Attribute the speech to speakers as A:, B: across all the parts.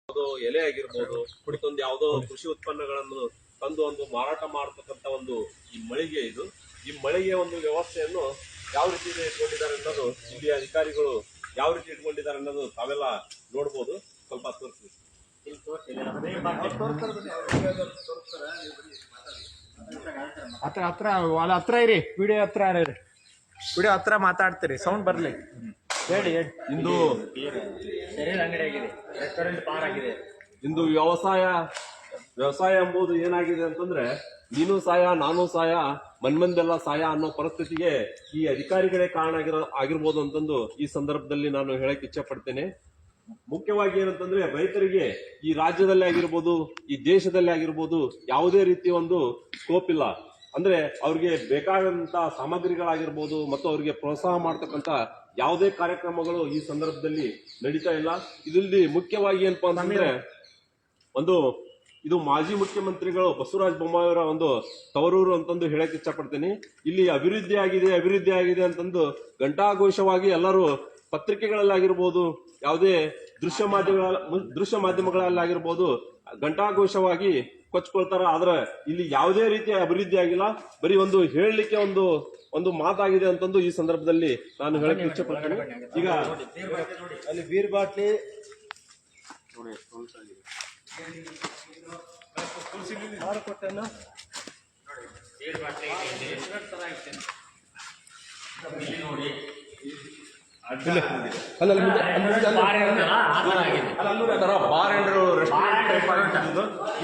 A: ಯಾವುದೋ ಎಲೆ ಆಗಿರ್ಬೋದು, ಕುಡಿತೊಂದು ಯಾವುದೋ ಕೃಷಿ ಉತ್ಪನ್ನಗಳನ್ನು ತಂದು ಒಂದು ಮಾರಾಟ ಮಾಡತಕ್ಕಂತ ಒಂದು ಈ ಮಳಿಗೆ ಇದು. ಈ ಮಳಿಗೆ ಒಂದು ವ್ಯವಸ್ಥೆಯನ್ನು ಯಾವ ರೀತಿ ಇಟ್ಕೊಂಡಿದ್ದಾರೆ ಅನ್ನೋದು ಇಲ್ಲಿ ಅಧಿಕಾರಿಗಳು ಯಾವ ರೀತಿ ಇಟ್ಕೊಂಡಿದ್ದಾರೆ ಅನ್ನೋದು ತಾವೆಲ್ಲ ನೋಡ್ಬೋದು. ಸ್ವಲ್ಪ ತೋರಿಸಿ.
B: ಹತ್ರ ಇರಿ, ವಿಡಿಯೋ ಹತ್ರ ಮಾತಾಡ್ತೀರಿ, ಸೌಂಡ್ ಬರ್ಲಿ. ಹೇಳಿ.
A: ಇಂದು
B: ಅಂಗಡಿ ಆಗಿದೆ, ರೆಸ್ಟೋರೆಂಟ್ ಬಾರ್ ಆಗಿದೆ.
A: ಇಂದು ವ್ಯವಸಾಯ ಎಂಬುದು ಏನಾಗಿದೆ ಅಂತಂದ್ರೆ, ನೀನು ಸಾಯ ನಾನು ಸಾಯ ಮನ್ಮಂದೆಲ್ಲ ಸಾಯ ಅನ್ನೋ ಪರಿಸ್ಥಿತಿಗೆ ಈ ಅಧಿಕಾರಿಗಳೇ ಕಾರಣ ಆಗಿರ್ಬೋದು ಅಂತಂದು ಈ ಸಂದರ್ಭದಲ್ಲಿ ನಾನು ಹೇಳಕ್ ಇಚ್ಛೆ ಪಡ್ತೇನೆ. ಮುಖ್ಯವಾಗಿ ಏನಂತಂದ್ರೆ, ರೈತರಿಗೆ ಈ ರಾಜ್ಯದಲ್ಲಿ ಆಗಿರ್ಬೋದು, ಈ ದೇಶದಲ್ಲಿ ಆಗಿರ್ಬೋದು ಯಾವುದೇ ರೀತಿಯ ಒಂದು ಸ್ಕೋಪ್ ಇಲ್ಲ. ಅಂದ್ರೆ ಅವ್ರಿಗೆ ಬೇಕಾದಂತ ಸಾಮಗ್ರಿಗಳಾಗಿರ್ಬೋದು ಮತ್ತು ಅವ್ರಿಗೆ ಪ್ರೋತ್ಸಾಹ ಮಾಡ್ತಕ್ಕಂತ ಯಾವುದೇ ಕಾರ್ಯಕ್ರಮಗಳು ಈ ಸಂದರ್ಭದಲ್ಲಿ ನಡೀತಾ ಇಲ್ಲ. ಇದರಲ್ಲಿ ಮುಖ್ಯವಾಗಿ ಏನಪ್ಪಾ ಅಂತಂದ್ರೆ, ಇದು ಮಾಜಿ ಮುಖ್ಯಮಂತ್ರಿಗಳು ಬಸವರಾಜ ಬೊಮ್ಮಾಯಿಯವರ ಒಂದು ತವರೂರು ಅಂತಂದು ಹೇಳಕ್ ಇಚ್ಛಪಡ್ತೀನಿ. ಇಲ್ಲಿ ಅಭಿವೃದ್ಧಿ ಆಗಿದೆ ಅಂತಂದು ಘಂಟಾಘೋಷವಾಗಿ ಎಲ್ಲರೂ ಪತ್ರಿಕೆಗಳಲ್ಲಾಗಿರ್ಬೋದು, ಯಾವುದೇ ದೃಶ್ಯ ಮಾಧ್ಯಮಗಳಲ್ಲಾಗಿರ್ಬೋದು ಘಂಟಾಘೋಷವಾಗಿ ಕೊಚ್ಕೊಳ್ತಾರ. ಆದ್ರೆ ಇಲ್ಲಿ ಯಾವುದೇ ರೀತಿಯ ಅಭಿವೃದ್ಧಿ ಆಗಿಲ್ಲ, ಬರೀ ಒಂದು ಹೇಳಲಿಕ್ಕೆ ಒಂದು ಮಾತಾಗಿದೆ ಅಂತಂದು ಈ ಸಂದರ್ಭದಲ್ಲಿ ನಾನು ಹೇಳಕ್ ಇಚ್ಛೆ ಪಡ್ತೀನಿ. ಈಗ
B: ಅಲ್ಲಿ ಬೀರ್ ಬಾಟ್ಲಿ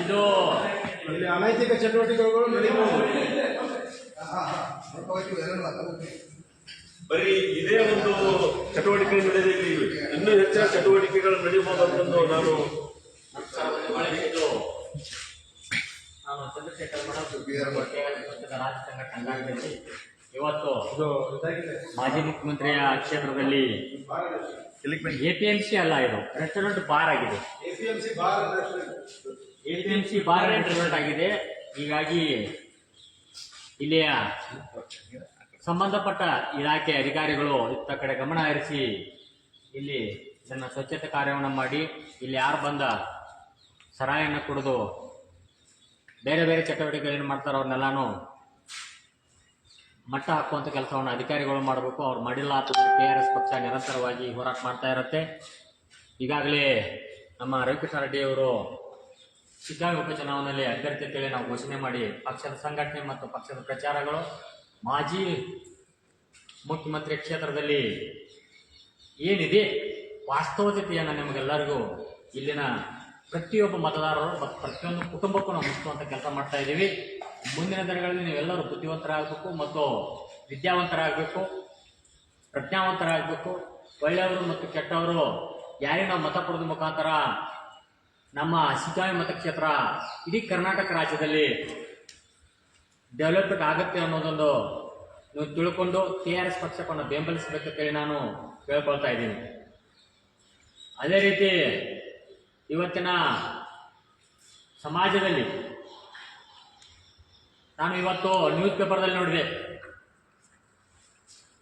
A: ಇದು
B: ಅನೈತಿಕ ಚಟುವಟಿಕೆಗಳು ನಡೀಬಹುದು.
A: ಬರೀ ಇದೇ ಒಂದು ಚಟುವಟಿಕೆ ನಡೆದಿದೆ, ಇನ್ನೂ ಹೆಚ್ಚಿನ ಚಟುವಟಿಕೆಗಳು ನಡೀಬಹುದು ಅಂತಂದು ನಾನು
C: ಚಂದ್ರಶೇಖರ್ ರಾಜ್ಯ ಸಂಘಟನೆ ಇವತ್ತು ಮಾಜಿ ಮುಖ್ಯಮಂತ್ರಿಯ ಕ್ಷೇತ್ರದಲ್ಲಿ ಎಪಿಎಂಸಿ ಅಲ್ಲ, ಇದು ರೆಸ್ಟೋರೆಂಟ್ ಬಾರ್ ಆಗಿದೆ. ಎಪಿಎಂಸಿ ಬಾರ್ ರೆಸ್ಟೋರೆಂಟ್ ಆಗಿದೆ. ಹೀಗಾಗಿ ಇಲ್ಲಿಯ ಸಂಬಂಧಪಟ್ಟ ಇಲಾಖೆ ಅಧಿಕಾರಿಗಳು ಇತ್ತ ಕಡೆ ಗಮನ ಹರಿಸಿ ಇಲ್ಲಿ ಇದನ್ನು ಸ್ವಚ್ಛತೆ ಕಾರ್ಯವನ್ನು ಮಾಡಿ, ಇಲ್ಲಿ ಯಾರು ಬಂದ ಸರಾಯನ್ನು ಕುಡಿದು ಬೇರೆ ಬೇರೆ ಚಟುವಟಿಕೆಗಳನ್ನು ಮಾಡ್ತಾರೋ ಅವ್ರನ್ನೆಲ್ಲಾನು ಮಟ್ಟ ಹಾಕುವಂಥ ಕೆಲಸವನ್ನು ಅಧಿಕಾರಿಗಳು ಮಾಡಬೇಕು. ಅವ್ರು ಮಾಡಿಲ್ಲ ಅಂತಂದರೆ KRS ಪಕ್ಷ ನಿರಂತರವಾಗಿ ಹೋರಾಟ ಮಾಡ್ತಾ ಇರುತ್ತೆ. ಈಗಾಗಲೇ ನಮ್ಮ ರವಿಕೃಷ್ಣ ರೆಡ್ಡಿಯವರು ಶಿಗ್ಗಾಂವಿ ಉಪಚುನಾವಣೆಯಲ್ಲಿ ಅಭ್ಯರ್ಥಿ ಅಂತೇಳಿ ನಾವು ಘೋಷಣೆ ಮಾಡಿ ಪಕ್ಷದ ಸಂಘಟನೆ ಮತ್ತು ಪಕ್ಷದ ಪ್ರಚಾರಗಳು ಮಾಜಿ ಮುಖ್ಯಮಂತ್ರಿ ಕ್ಷೇತ್ರದಲ್ಲಿ ಏನಿದೆ ವಾಸ್ತವತೆಯನ್ನು ನಿಮಗೆಲ್ಲರಿಗೂ ಇಲ್ಲಿನ ಪ್ರತಿಯೊಬ್ಬ ಮತದಾರರು ಮತ್ತು ಪ್ರತಿಯೊಂದು ಕುಟುಂಬಕ್ಕೂ ನಾವು ಮುಚ್ಚುವಂಥ ಕೆಲಸ ಮಾಡ್ತಾ ಇದ್ದೀವಿ. ಮುಂದಿನ ದಿನಗಳಲ್ಲಿ ನೀವೆಲ್ಲರೂ ಬುದ್ಧಿವಂತರಾಗಬೇಕು ಮತ್ತು ವಿದ್ಯಾವಂತರಾಗಬೇಕು, ಪ್ರಜ್ಞಾವಂತರಾಗಬೇಕು. ಒಳ್ಳೆಯವರು ಮತ್ತು ಕೆಟ್ಟವರು ಯಾರೇ ನಾವು ಮತ ಕೊಡೋದ್ರ ಮುಖಾಂತರ ನಮ್ಮ ಶಿಗ್ಗಾಂವಿ ಮತಕ್ಷೇತ್ರ ಇಡೀ ಕರ್ನಾಟಕ ರಾಜ್ಯದಲ್ಲಿ ಡೆವಲಪ್ಮೆಂಟ್ ಆಗುತ್ತೆ ಅನ್ನೋದೊಂದು ನೀವು ತಿಳ್ಕೊಂಡು KRS ಪಕ್ಷವನ್ನು ಬೆಂಬಲಿಸಬೇಕಂತೇಳಿ ನಾನು ಕೇಳ್ಕೊಳ್ತಾ ಇದ್ದೀನಿ. ಅದೇ ರೀತಿ ಇವತ್ತಿನ ಸಮಾಜದಲ್ಲಿ ನಾನು ಇವತ್ತು ನ್ಯೂಸ್ ಪೇಪರ್ದಲ್ಲಿ ನೋಡಿದೆ,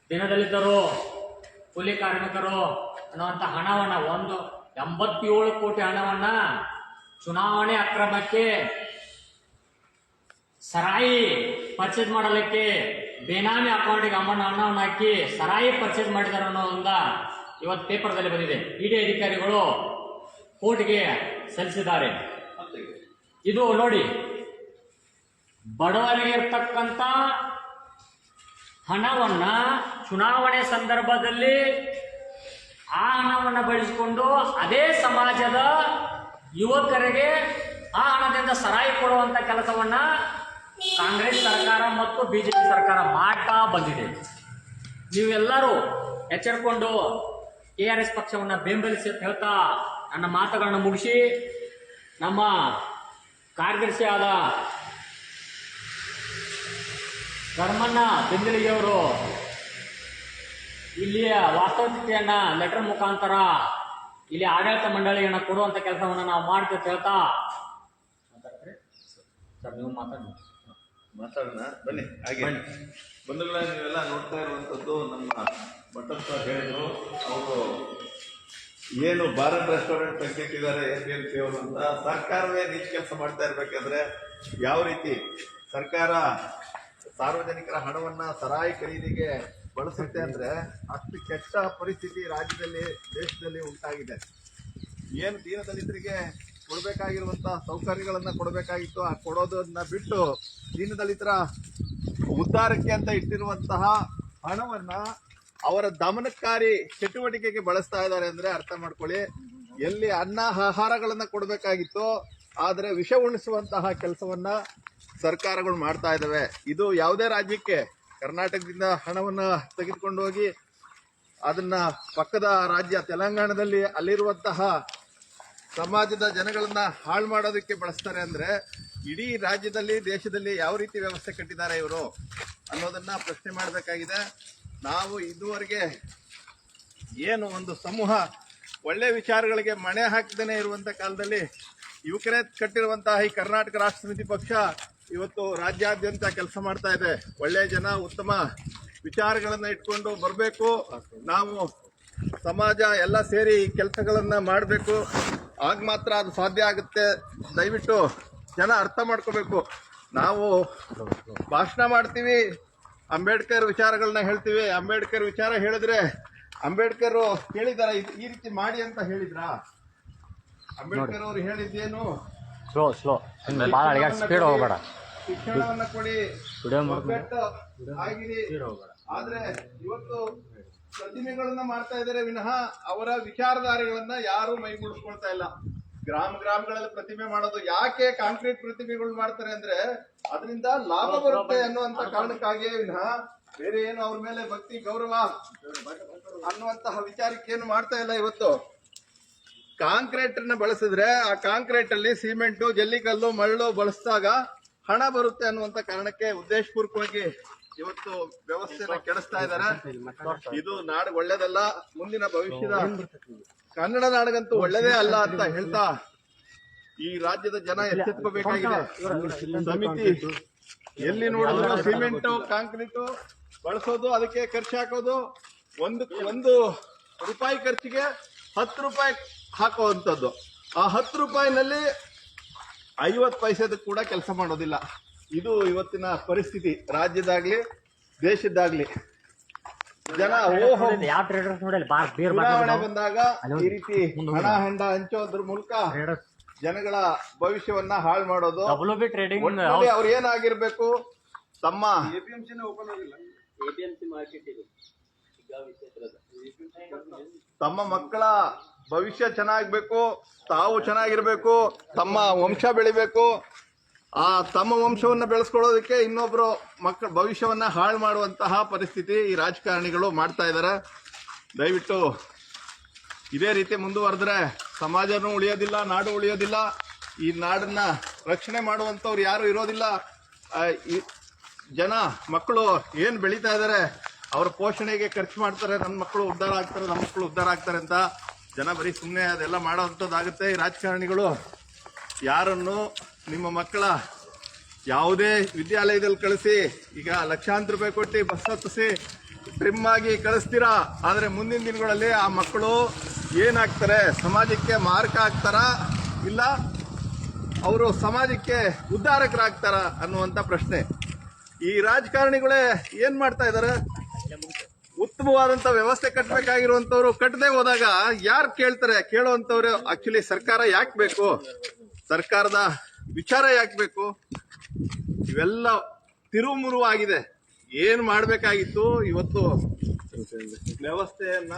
C: ದಿನದಲ್ಲಿದ್ದರು ಕೂಲಿ ಕಾರ್ಮಿಕರು ಅನ್ನುವಂಥ ಹಣವನ್ನು 87 ಕೋಟಿ ಹಣವನ್ನ ಚುನಾವಣೆ ಅಕ್ರಮಕ್ಕೆ ಸರಾಯಿ ಪರ್ಚೇಸ್ ಮಾಡಲಿಕ್ಕೆ ಬೇನಾಮಿ ಅಕೌಂಟಿಗೆ ಹಣವನ್ನು ಹಾಕಿ ಸರಾಯಿ ಪರ್ಚೇಸ್ ಮಾಡಿದ್ದಾರೆ ಅನ್ನೋದರಿಂದ ಇವತ್ತು ಪೇಪರ್ದಲ್ಲಿ ಬಂದಿದೆ. ಇಡಿ ಅಧಿಕಾರಿಗಳು ಕೋರ್ಟ್ಗೆ ಸಲ್ಲಿಸಿದ್ದಾರೆ. ಇದು ನೋಡಿ, ಬಡವರಿಗೆ ಇರ್ತಕ್ಕಂಥ ಹಣವನ್ನ ಚುನಾವಣೆ ಸಂದರ್ಭದಲ್ಲಿ ಆ ಹಣವನ್ನು ಬಳಸಿಕೊಂಡು ಅದೇ ಸಮಾಜದ ಯುವಕರಿಗೆ ಆ ಹಣದಿಂದ ಸರಾಯಿ ಕೊಡುವಂತ ಕೆಲಸವನ್ನ ಕಾಂಗ್ರೆಸ್ ಸರ್ಕಾರ ಮತ್ತು ಬಿಜೆಪಿ ಸರ್ಕಾರ ಮಾಡ್ತಾ ಬಂದಿದೆ. ನೀವೆಲ್ಲರೂ ಎಚ್ಚರಿಕೊಂಡು KRS ಪಕ್ಷವನ್ನು ಬೆಂಬಲಿಸಿ ಅಂತ ಹೇಳ್ತಾ ನನ್ನ ಮಾತುಗಳನ್ನು ಮುಗಿಸಿ, ನಮ್ಮ ಕಾರ್ಯದರ್ಶಿಯಾದ ಧರ್ಮಣ್ಣ ಬೆಂದಲಿಗೆಯವರು ಇಲ್ಲಿಯ ವಾಸ್ತವಿಕತೆಯನ್ನ ಲೆಟರ್ ಮುಖಾಂತರ ಇಲ್ಲಿ ಆಡಳಿತ ಮಂಡಳಿಯನ್ನ ಕೊಡುವಂತ ಕೆಲಸವನ್ನು ನಾವು ಮಾಡ್ತೀವಿ ಅಂತ ಹೇಳ್ತಾ ಸರ್ ನೀವು
D: ಮಾತಾಡೋಣ ಬನ್ನಿ. ಹಾಗೆ ಬಂಧುಗಳ ನೀವೆಲ್ಲ ನೋಡ್ತಾ ಇರುವಂಥದ್ದು ನಮ್ಮ ಮಠದ ಹೇಳಿದ್ರು. ಅವರು ಏನು ಭಾರತ್ ರೆಸ್ಟೋರೆಂಟ್ ತೆಗೆದಿಟ್ಟಿದ್ದಾರೆ APMC ಅವರು ಅಂತ, ಸರ್ಕಾರವೇ ನೀಚ ಕೆಲಸ ಮಾಡ್ತಾ ಇರ್ಬೇಕಾದ್ರೆ ಯಾವ ರೀತಿ ಸರ್ಕಾರ ಸಾರ್ವಜನಿಕರ ಹಣವನ್ನ ಸರಾಯಿ ಖರೀದಿಗೆ ಬಳಸುತ್ತೆ ಅಂದ್ರೆ ಅಷ್ಟು ಕೆಟ್ಟ ಪರಿಸ್ಥಿತಿ ರಾಜ್ಯದಲ್ಲಿ ದೇಶದಲ್ಲಿ ಉಂಟಾಗಿದೆ. ಏನು ದೀನದಲಿತರಿಗೆ ಕೊಡಬೇಕಾಗಿರುವಂತಹ ಸೌಕರ್ಯಗಳನ್ನ ಕೊಡಬೇಕಾಗಿತ್ತು, ಆ ಕೊಡೋದನ್ನ ಬಿಟ್ಟು ದೀನದಲಿತರ ಉದ್ಧಾರಕ್ಕೆ ಅಂತ ಇಟ್ಟಿರುವಂತಹ ಹಣವನ್ನ ಅವರ ದಮನಕಾರಿ ಚಟುವಟಿಕೆಗೆ ಬಳಸ್ತಾ ಇದ್ದಾರೆ ಅಂದ್ರೆ ಅರ್ಥ ಮಾಡ್ಕೊಳ್ಳಿ. ಎಲ್ಲಿ ಅನ್ನ ಆಹಾರಗಳನ್ನ ಕೊಡಬೇಕಾಗಿತ್ತೋ ಆದ್ರೆ ವಿಷ ಉಣಿಸುವಂತಹ ಕೆಲಸವನ್ನ ಸರ್ಕಾರಗಳು ಮಾಡ್ತಾ ಇದ್ದಾವೆ. ಇದು ಯಾವುದೇ ರಾಜ್ಯಕ್ಕೆ ಕರ್ನಾಟಕದಿಂದ ಹಣವನ್ನ ತೆಗೆದುಕೊಂಡು ಹೋಗಿ ಅದನ್ನ ಪಕ್ಕದ ರಾಜ್ಯ ತೆಲಂಗಾಣದಲ್ಲಿ ಅಲ್ಲಿರುವಂತಹ ಸಮಾಜದ ಜನಗಳನ್ನ ಹಾಳು ಮಾಡೋದಕ್ಕೆ ಬಳಸ್ತಾರೆ ಅಂದ್ರೆ ಇಡೀ ರಾಜ್ಯದಲ್ಲಿ ದೇಶದಲ್ಲಿ ಯಾವ ರೀತಿ ವ್ಯವಸ್ಥೆ ಕಟ್ಟಿದ್ದಾರೆ ಇವರು ಅನ್ನೋದನ್ನ ಪ್ರಶ್ನೆ ಮಾಡಬೇಕಾಗಿದೆ. ನಾವು ಇದುವರೆಗೆ ಏನು ಒಂದು ಸಮೂಹ ಒಳ್ಳೆ ವಿಚಾರಗಳಿಗೆ ಮಣೆ ಹಾಕದೇನೆ ಇರುವಂತ ಕಾಲದಲ್ಲಿ ಯುವಕರೇ ಕಟ್ಟಿರುವಂತಹ ಈ ಕರ್ನಾಟಕ ರಾಷ್ಟ್ರ ಸಮಿತಿ ಪಕ್ಷ ಇವತ್ತು ರಾಜ್ಯಾದ್ಯಂತ ಕೆಲಸ ಮಾಡ್ತಾ ಇದೆ. ಒಳ್ಳೆ ಜನ ಉತ್ತಮ ವಿಚಾರಗಳನ್ನ ಇಟ್ಕೊಂಡು ಬರಬೇಕು. ನಾವು ಸಮಾಜ ಎಲ್ಲ ಸೇರಿ ಕೆಲಸಗಳನ್ನ ಮಾಡಬೇಕು. ಆಗ ಮಾತ್ರ ಅದು ಸಾಧ್ಯ ಆಗುತ್ತೆ. ದಯವಿಟ್ಟು ಜನ ಅರ್ಥ ಮಾಡ್ಕೋಬೇಕು. ನಾವು ಭಾಷಣ ಮಾಡ್ತೀವಿ, ಅಂಬೇಡ್ಕರ್ ವಿಚಾರಗಳನ್ನ ಹೇಳ್ತೀವಿ. ಅಂಬೇಡ್ಕರ್ ವಿಚಾರ ಹೇಳಿದ್ರೆ ಅಂಬೇಡ್ಕರ್ ಹೇಳಿದಾರ ಈ ರೀತಿ ಮಾಡಿ ಅಂತ ಹೇಳಿದ್ರ? ಅಂಬೇಡ್ಕರ್ ಅವರು ಹೇಳಿದ್ದೇನು? ಶಿಕ್ಷಣವನ್ನ ಕೊಡಿ, ಆಗಿರಿ. ಆದ್ರೆ ಇವತ್ತು ಪ್ರತಿಮೆಗಳನ್ನ ಮಾಡ್ತಾ ಇದ್ದಾರೆ ವಿನಃ ಅವರ ವಿಚಾರಧಾರೆಗಳನ್ನ ಯಾರು ಮೈಗೂಡಿಸ್ಕೊಳ್ತಾ ಇಲ್ಲ. ಗ್ರಾಮಗಳಲ್ಲಿ ಪ್ರತಿಮೆ ಮಾಡೋದು ಯಾಕೆ ಕಾಂಕ್ರೀಟ್ ಪ್ರತಿಮೆಗಳು ಮಾಡ್ತಾರೆ ಅಂದ್ರೆ ಅದರಿಂದ ಲಾಭ ಬರುತ್ತೆ ಅನ್ನುವಂತ ಕಾರಣಕ್ಕಾಗಿಯೇ ವಿನಃ ಬೇರೆ ಏನು ಅವ್ರ ಮೇಲೆ ಭಕ್ತಿ ಗೌರವ ಅನ್ನುವಂತಹ ವಿಚಾರಕ್ಕೆ ಏನು ಮಾಡ್ತಾ ಇಲ್ಲ. ಇವತ್ತು ಕಾಂಕ್ರೀಟ್ ಅನ್ನ ಬಳಸಿದ್ರೆ ಆ ಕಾಂಕ್ರೀಟ್ ಅಲ್ಲಿ ಸಿಮೆಂಟು, ಜಲ್ಲಿಕಲ್ಲು, ಮರಳು ಬಳಸಿದಾಗ ಹಣ ಬರುತ್ತೆ ಅನ್ನುವಂತ ಕಾರಣಕ್ಕೆ ಉದ್ದೇಶಪೂರ್ವಕವಾಗಿ ಇವತ್ತು ವ್ಯವಸ್ಥೆನ ಕೆಡಿಸ್ತಾ ಇದ್ದಾರೆ. ಇದು ನಾಡು ಒಳ್ಳೇದಲ್ಲ. ಮುಂದಿನ ಭವಿಷ್ಯದ ಕನ್ನಡ ನಾಡಿಗಂತೂ ಒಳ್ಳೇದೇ ಅಲ್ಲ ಅಂತ ಹೇಳ್ತಾ ಈ ರಾಜ್ಯದ ಜನ ಎಚ್ಚೆತ್ಕೋಬೇಕಾಗಿದೆ. ಸಮಿತಿ ಎಲ್ಲಿ ನೋಡಿದ್ರು ಸಿಮೆಂಟು, ಕಾಂಕ್ರೀಟು ಬಳಸೋದು, ಅದಕ್ಕೆ ಖರ್ಚು ಹಾಕೋದು. ಒಂದು ರೂಪಾಯಿ ಖರ್ಚಿಗೆ 10 ರೂಪಾಯಿ ಹಾಕುವಂಥದ್ದು. ಆ 10 ರೂಪಾಯಿನಲ್ಲಿ 50 ಪೈಸೆದು ಕೂಡ ಕೆಲಸ ಮಾಡೋದಿಲ್ಲ. ಇದು ಇವತ್ತಿನ ಪರಿಸ್ಥಿತಿ, ರಾಜ್ಯದಾಗ್ಲಿ ದೇಶದ್ದಾಗ್ಲಿ. ಜನ ಚುನಾವಣೆ ಬಂದಾಗ ಈ ರೀತಿ ಹಣ ಹೆಂಡ ಹಂಚೋದ್ರ ಮೂಲಕ ಜನಗಳ ಭವಿಷ್ಯವನ್ನ ಹಾಳು ಮಾಡೋದು. ಅವ್ರು ಏನಾಗಿರ್ಬೇಕು, ತಮ್ಮ ತಮ್ಮ ಮಕ್ಕಳ ಭವಿಷ್ಯ ಚೆನ್ನಾಗ್ಬೇಕು, ತಾವು ಚೆನ್ನಾಗಿರ್ಬೇಕು, ತಮ್ಮ ವಂಶ ಬೆಳಿಬೇಕು. ಆ ತಮ್ಮ ವಂಶವನ್ನ ಬೆಳೆಸ್ಕೊಳ್ಳೋದಕ್ಕೆ ಇನ್ನೊಬ್ರು ಮಕ್ಕಳ ಭವಿಷ್ಯವನ್ನ ಹಾಳು ಮಾಡುವಂತಹ ಪರಿಸ್ಥಿತಿ ಈ ರಾಜಕಾರಣಿಗಳು ಮಾಡ್ತಾ ಇದ್ದಾರೆ. ದಯವಿಟ್ಟು ಇದೇ ರೀತಿ ಮುಂದುವರೆದ್ರೆ ಸಮಾಜನೂ ಉಳಿಯೋದಿಲ್ಲ, ನಾಡು ಉಳಿಯೋದಿಲ್ಲ. ಈ ನಾಡನ್ನ ರಕ್ಷಣೆ ಮಾಡುವಂತವ್ರು ಯಾರು ಇರೋದಿಲ್ಲ. ಜನ ಮಕ್ಕಳು ಏನ್ ಬೆಳೀತಾ ಇದ್ದಾರೆ, ಅವ್ರ ಪೋಷಣೆಗೆ ಖರ್ಚು ಮಾಡ್ತಾರೆ. ನನ್ನ ಮಕ್ಕಳು ಉದ್ಧಾರ ಆಗ್ತಾರೆ, ನಮ್ಮ ಮಕ್ಕಳು ಉದ್ಧಾರ ಆಗ್ತಾರೆ ಅಂತ ಜನ ಬರೀ ಸುಮ್ಮನೆ ಅದೆಲ್ಲ ಮಾಡೋವಂಥದ್ದಾಗುತ್ತೆ. ಈ ರಾಜಕಾರಣಿಗಳು ಯಾರನ್ನು ನಿಮ್ಮ ಮಕ್ಕಳ ಯಾವುದೇ ವಿದ್ಯಾಲಯದಲ್ಲಿ ಕಳಿಸಿ, ಈಗ ಲಕ್ಷಾಂತರ ರೂಪಾಯಿ ಕೊಟ್ಟು ಬಸ್ ಹತ್ತಿಸಿ ಟ್ರಿಮ್ ಆಗಿ ಕಳಿಸ್ತೀರಾ, ಆದರೆ ಮುಂದಿನ ದಿನಗಳಲ್ಲಿ ಆ ಮಕ್ಕಳು ಏನಾಗ್ತಾರೆ, ಸಮಾಜಕ್ಕೆ ಮಾರಕ ಆಗ್ತಾರ ಇಲ್ಲ ಅವರು ಸಮಾಜಕ್ಕೆ ಉದ್ಧಾರಕರಾಗ್ತಾರ ಅನ್ನುವಂಥ ಪ್ರಶ್ನೆ. ಈ ರಾಜಕಾರಣಿಗಳೇ ಏನ್ ಮಾಡ್ತಾ ಇದ್ದಾರೆ, ಉತ್ತಮವಾದಂತ ವ್ಯವಸ್ಥೆ ಕಟ್ಟಬೇಕಾಗಿರುವಂತವ್ರು ಕಟ್ಟದೆ ಹೋದಾಗ ಯಾರು ಕೇಳ್ತಾರೆ? ಕೇಳುವಂತವ್ರು ಆಕ್ಚುಲಿ ಸರ್ಕಾರ ಯಾಕೆ ಬೇಕು, ಸರ್ಕಾರದ ವಿಚಾರ ಯಾಕೆ ಬೇಕು? ಇವೆಲ್ಲ ತಿರುಮುರು ಆಗಿದೆ. ಏನ್ ಮಾಡ್ಬೇಕಾಗಿತ್ತು, ಇವತ್ತು ವ್ಯವಸ್ಥೆಯನ್ನ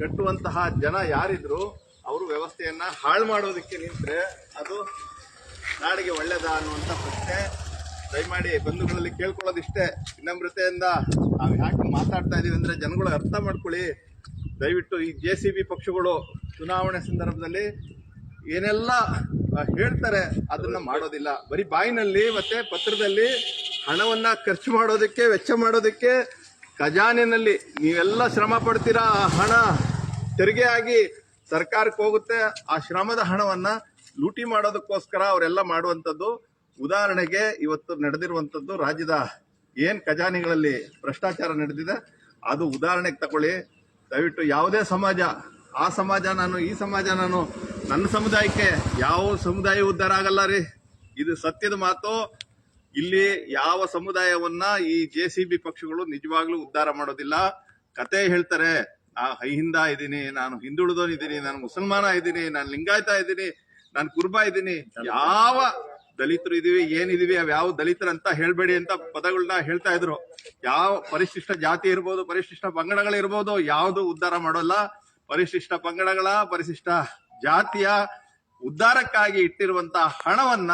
D: ಕಟ್ಟುವಂತಹ ಜನ ಯಾರಿದ್ರು ಅವರು ವ್ಯವಸ್ಥೆಯನ್ನ ಹಾಳು ಮಾಡೋದಕ್ಕೆ ನಿಂತ್ರೆ ಅದು ನಾಡಿಗೆ ಒಳ್ಳೇದಾ ಅನ್ನುವಂಥ ಪ್ರಶ್ನೆ. ದಯಮಾಡಿ ಬಂಧುಗಳಲ್ಲಿ ಕೇಳ್ಕೊಳ್ಳೋದಿಷ್ಟೇ, ವಿನಮ್ರತೆಯಿಂದ ನಾವು ಯಾಕೆ ಮಾತಾಡ್ತಾ ಇದೀವಿ ಅಂದ್ರೆ ಜನಗಳು ಅರ್ಥ ಮಾಡ್ಕೊಳ್ಳಿ. ದಯವಿಟ್ಟು ಈ JCB ಪಕ್ಷಗಳು ಚುನಾವಣೆ ಸಂದರ್ಭದಲ್ಲಿ ಏನೆಲ್ಲ ಹೇಳ್ತಾರೆ ಅದನ್ನ ಮಾಡೋದಿಲ್ಲ. ಬರೀ ಬಾಯಿನಲ್ಲಿ ಮತ್ತೆ ಪತ್ರದಲ್ಲಿ ಹಣವನ್ನ ಖರ್ಚು ಮಾಡೋದಕ್ಕೆ, ವೆಚ್ಚ ಮಾಡೋದಕ್ಕೆ, ಖಜಾನೆನಲ್ಲಿ ನೀವೆಲ್ಲ ಶ್ರಮ ಪಡ್ತೀರಾ. ಆ ಹಣ ತೆರಿಗೆ ಆಗಿ ಸರ್ಕಾರಕ್ಕೆ ಹೋಗುತ್ತೆ. ಆ ಶ್ರಮದ ಹಣವನ್ನ ಲೂಟಿ ಮಾಡೋದಕ್ಕೋಸ್ಕರ ಅವರೆಲ್ಲ ಮಾಡುವಂಥದ್ದು. ಉದಾಹರಣೆಗೆ ಇವತ್ತು ನಡೆದಿರುವಂಥದ್ದು ರಾಜ್ಯದ ಏನ್ ಖಜಾನೆಗಳಲ್ಲಿ ಭ್ರಷ್ಟಾಚಾರ ನಡೆದಿದೆ ಅದು ಉದಾಹರಣೆಗೆ ತಗೊಳ್ಳಿ. ದಯವಿಟ್ಟು ಯಾವುದೇ ಸಮಾಜ ಆ ಸಮಾಜ ನಾನು, ಈ ಸಮಾಜ ನಾನು, ನನ್ನ ಸಮುದಾಯಕ್ಕೆ ಯಾವ ಸಮುದಾಯ ಉದ್ಧಾರ ಆಗಲ್ಲ ರೀ. ಇದು ಸತ್ಯದ ಮಾತು. ಇಲ್ಲಿ ಯಾವ ಸಮುದಾಯವನ್ನ ಈ JCB ಪಕ್ಷಗಳು ನಿಜವಾಗ್ಲೂ ಉದ್ಧಾರ ಮಾಡೋದಿಲ್ಲ. ಕತೆ ಹೇಳ್ತಾರೆ, ನಾ ಹಿಂದ ಇದ್ದೀನಿ, ನಾನು ಹಿಂದುಳಿದವನ್ ಇದ್ದೀನಿ, ನಾನು ಮುಸಲ್ಮಾನ ಇದ್ದೀನಿ, ನಾನು ಲಿಂಗಾಯತ ಇದ್ದೀನಿ, ನಾನು ಕುರ್ಬಾ ಇದ್ದೀನಿ. ಯಾವ ದಲಿತರು ಇದೀವಿ, ಏನಿದೀವಿ, ಅವ್ ಯಾವ ದಲಿತರಂತ ಹೇಳ್ಬೇಡಿ ಅಂತ ಪದಗಳನ್ನ ಹೇಳ್ತಾ ಇದ್ರು. ಯಾವ ಪರಿಶಿಷ್ಟ ಜಾತಿ ಇರ್ಬೋದು, ಪರಿಶಿಷ್ಟ ಪಂಗಡಗಳಿರ್ಬೋದು, ಯಾವುದು ಉದ್ಧಾರ ಮಾಡೋಲ್ಲ. ಪರಿಶಿಷ್ಟ ಪಂಗಡಗಳ, ಪರಿಶಿಷ್ಟ ಜಾತಿಯ ಉದ್ಧಾರಕ್ಕಾಗಿ ಇಟ್ಟಿರುವಂತ ಹಣವನ್ನ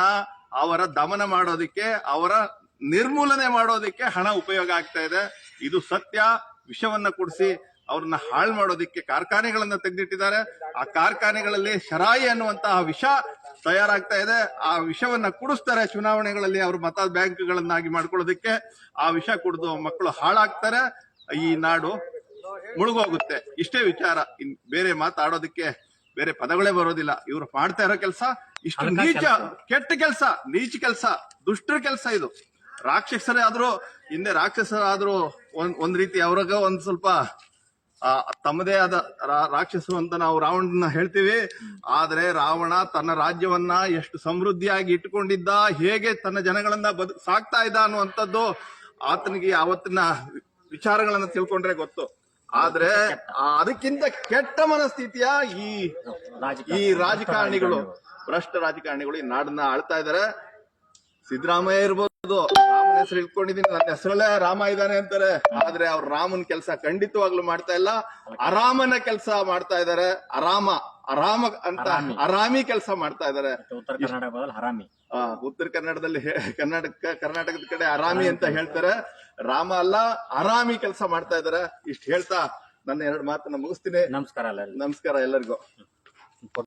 D: ಅವರ ದಮನ ಮಾಡೋದಿಕ್ಕೆ, ಅವರ ನಿರ್ಮೂಲನೆ ಮಾಡೋದಿಕ್ಕೆ ಹಣ ಉಪಯೋಗ ಆಗ್ತಾ ಇದೆ. ಇದು ಸತ್ಯ. ವಿಷವನ್ನ ಕುಡಿಸಿ ಅವ್ರನ್ನ ಹಾಳು ಮಾಡೋದಿಕ್ಕೆ ಕಾರ್ಖಾನೆಗಳನ್ನ ತೆಗೆದಿಟ್ಟಿದ್ದಾರೆ. ಆ ಕಾರ್ಖಾನೆಗಳಲ್ಲಿ ಶರಾಯಿ ಅನ್ನುವಂತಹ ವಿಷ ತಯಾರಾಗ್ತಾ ಇದೆ. ಆ ವಿಷವನ್ನ ಕುಡಿಸ್ತಾರೆ ಚುನಾವಣೆಗಳಲ್ಲಿ, ಅವ್ರ ಮತ ಬ್ಯಾಂಕ್ಗಳನ್ನಾಗಿ ಮಾಡ್ಕೊಳ್ಳೋದಿಕ್ಕೆ. ಆ ವಿಷ ಕುಡಿದು ಮಕ್ಕಳು ಹಾಳಾಗ್ತಾರೆ, ಈ ನಾಡು ಮುಳುಗೋಗುತ್ತೆ. ಇಷ್ಟೇ ವಿಚಾರ. ಇನ್ ಬೇರೆ ಮಾತಾಡೋದಕ್ಕೆ ಬೇರೆ ಪದಗಳೇ ಬರೋದಿಲ್ಲ. ಇವ್ರು ಮಾಡ್ತಾ ಇರೋ ಕೆಲಸ ಇಷ್ಟು ನೀಚ, ಕೆಟ್ಟ ಕೆಲಸ, ನೀಚ ಕೆಲಸ, ದುಷ್ಟರ ಕೆಲಸ ಇದು. ರಾಕ್ಷಸರೇ ಆದ್ರೂ, ಹಿಂದೆ ರಾಕ್ಷಸರಾದ್ರೂ ಒಂದ್ ರೀತಿ ಅವ್ರಾಗ ಒಂದ್ ಸ್ವಲ್ಪ ತಮ್ಮದೇ ಆದ ರಾಕ್ಷಸರು ಅಂತ ನಾವು ರಾವಣನ ಹೇಳ್ತೀವಿ. ಆದ್ರೆ ರಾವಣ ತನ್ನ ರಾಜ್ಯವನ್ನ ಎಷ್ಟು ಸಮೃದ್ಧಿಯಾಗಿ ಇಟ್ಟುಕೊಂಡಿದ್ದ, ಹೇಗೆ ತನ್ನ ಜನಗಳನ್ನ ಸಾಕ್ತಾ ಇದ್ದ ಅನ್ನುವಂಥದ್ದು ಆತನಿಗೆ ಅವತ್ತಿನ ವಿಚಾರಗಳನ್ನ ತಿಳ್ಕೊಂಡ್ರೆ ಗೊತ್ತು. ಆದ್ರೆ ಅದಕ್ಕಿಂತ ಕೆಟ್ಟ ಮನಸ್ಥಿತಿಯ ಈ ರಾಜಕಾರಣಿಗಳು, ಭ್ರಷ್ಟ ರಾಜಕಾರಣಿಗಳು ಈ ನಾಡನ್ನ ಆಳ್ತಾ ಇದಾರೆ. ಸಿದ್ದರಾಮಯ್ಯ ಇರ್ಬೋದು, ರಾಮನ ಹೆಸರು ಇಟ್ಕೊಂಡಿದೀನಿ, ನನ್ನ ಹೆಸರಲ್ಲೇ ರಾಮ ಇದ್ದಾನೆ ಅಂತಾರೆ. ಆದ್ರೆ ಅವ್ರು ರಾಮನ್ ಕೆಲಸ ಖಂಡಿತವಾಗ್ಲೂ ಮಾಡ್ತಾ ಇಲ್ಲ, ಅರಾಮನ ಕೆಲಸ ಮಾಡ್ತಾ ಇದಾರೆ. ಅರಾಮ ಅಂತ ಅರಾಮಿ ಕೆಲಸ ಮಾಡ್ತಾ ಇದಾರೆ.
B: ಉತ್ತರ ಕರ್ನಾಟಕ ಬದಲು ಹರಾಮಿ.
D: ಉತ್ತರ ಕನ್ನಡದಲ್ಲಿ ಕರ್ನಾಟಕದ ಕಡೆ ಅರಾಮಿ ಅಂತ ಹೇಳ್ತಾರೆ. ರಾಮ ಅಲ್ಲ, ಅರಾಮಿ ಕೆಲಸ ಮಾಡ್ತಾ ಇದಾರೆ. ಇಷ್ಟು ಹೇಳ್ತಾ ನನ್ನ 2 ಮಾತನ್ನ ಮುಗಿಸ್ತೀನಿ.
B: ನಮಸ್ಕಾರ ಎಲ್ಲರಿಗೂ.
D: ನಮಸ್ಕಾರ ಎಲ್ಲರಿಗೂ.